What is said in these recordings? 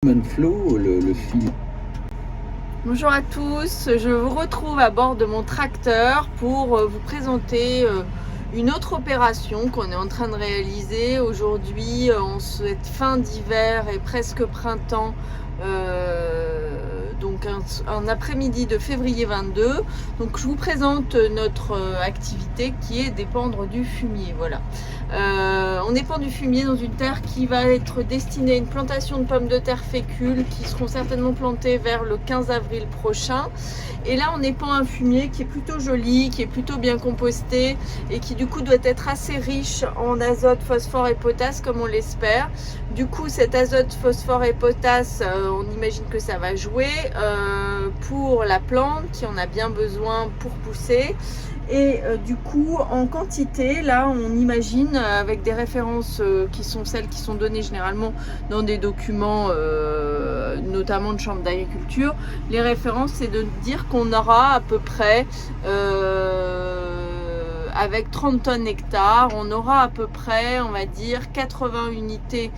Flow, le film. Bonjour à tous, je vous retrouve à bord de mon tracteur pour vous présenter une autre opération qu'on est en train de réaliser. Aujourd'hui, en cette fin d'hiver et presque printemps, donc un après-midi de février 22. Donc je vous présente notre activité qui est d'épandre du fumier. Voilà. On épand du fumier dans une terre qui va être destinée à une plantation de pommes de terre fécules qui seront certainement plantées vers le 15 avril prochain. Et là on épand un fumier qui est plutôt joli, qui est plutôt bien composté et qui du coup doit être assez riche en azote, phosphore et potasse comme on l'espère. Du coup cet azote, phosphore et potasse, on imagine que ça va jouer pour la plante qui en a bien besoin pour pousser. Et du coup, en quantité, là, on imagine, avec des références qui sont celles qui sont données généralement dans des documents, notamment de chambre d'agriculture, les références, c'est de dire qu'on aura à peu près, avec 30 tonnes hectares, on aura à peu près, on va dire, 80 unités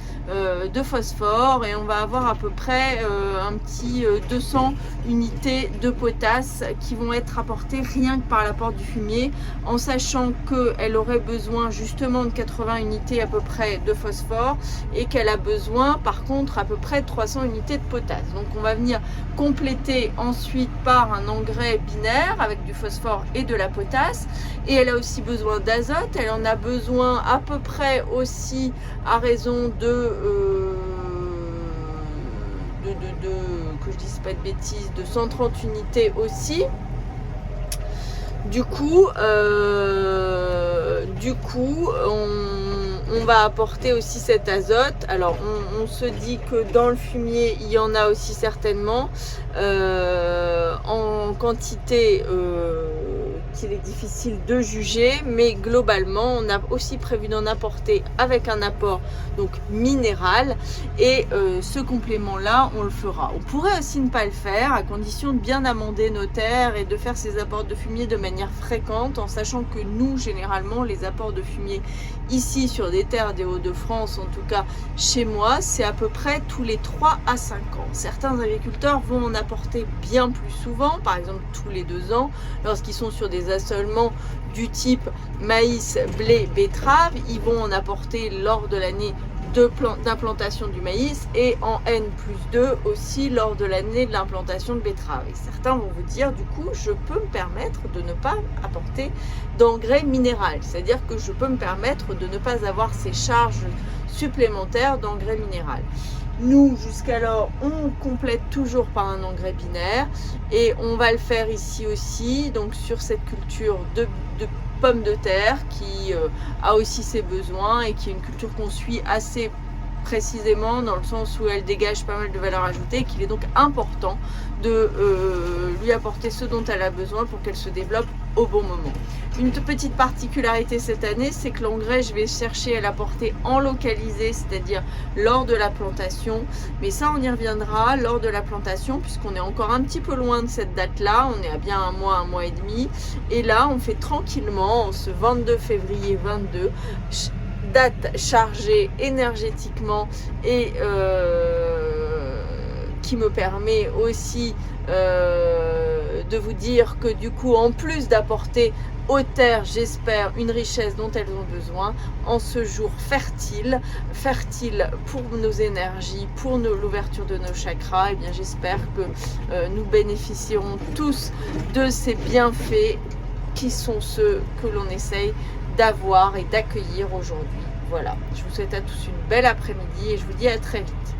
de phosphore et on va avoir à peu près un petit 200 unités de potasse qui vont être apportées rien que par l'apport du fumier, en sachant qu'elle aurait besoin justement de 80 unités à peu près de phosphore et qu'elle a besoin par contre à peu près de 300 unités de potasse. Donc on va venir compléter ensuite par un engrais binaire avec du phosphore et de la potasse, et elle a aussi besoin d'azote, elle en a besoin à peu près aussi à raison de que je dise pas de bêtises, de 130 unités aussi. Du coup, on va apporter aussi cet azote. Alors, on se dit que dans le fumier, il y en a aussi certainement en quantité qu'il est difficile de juger, mais globalement, on a aussi prévu d'en apporter avec un apport donc minéral, et ce complément-là, on le fera. On pourrait aussi ne pas le faire, à condition de bien amender nos terres et de faire ces apports de fumier de manière fréquente, en sachant que nous, généralement, les apports de fumier ici sur des terres des Hauts-de-France, en tout cas chez moi, c'est à peu près tous les 3 à 5 ans. Certains agriculteurs vont en apporter bien plus souvent, par exemple tous les 2 ans, lorsqu'ils sont sur des assolements du type maïs, blé, betterave, ils vont en apporter lors de l'année d'implantation du maïs et en N+2 aussi lors de l'année de l'implantation de betterave. Et certains vont vous dire, du coup, je peux me permettre de ne pas apporter d'engrais minéral, c'est-à-dire que je peux me permettre de ne pas avoir ces charges supplémentaires d'engrais minéral. Nous, jusqu'alors, on complète toujours par un engrais binaire et on va le faire ici aussi, donc sur cette culture de pommes de terre qui a aussi ses besoins et qui est une culture qu'on suit assez précisément dans le sens où elle dégage pas mal de valeur ajoutée, qu'il est donc important de lui apporter ce dont elle a besoin pour qu'elle se développe au bon moment. Une petite particularité cette année, c'est que l'engrais, je vais chercher à l'apporter en localisé, c'est-à-dire lors de la plantation, mais ça on y reviendra lors de la plantation puisqu'on est encore un petit peu loin de cette date-là, on est à bien un mois et demi, et là on fait tranquillement, en ce 22 février 22, date chargée énergétiquement et qui me permet aussi de vous dire que du coup, en plus d'apporter aux terres, j'espère, une richesse dont elles ont besoin, en ce jour fertile pour nos énergies, pour l'ouverture de nos chakras, et bien j'espère que nous bénéficierons tous de ces bienfaits qui sont ceux que l'on essaye d'avoir et d'accueillir aujourd'hui. Voilà, je vous souhaite à tous une belle après-midi et je vous dis à très vite.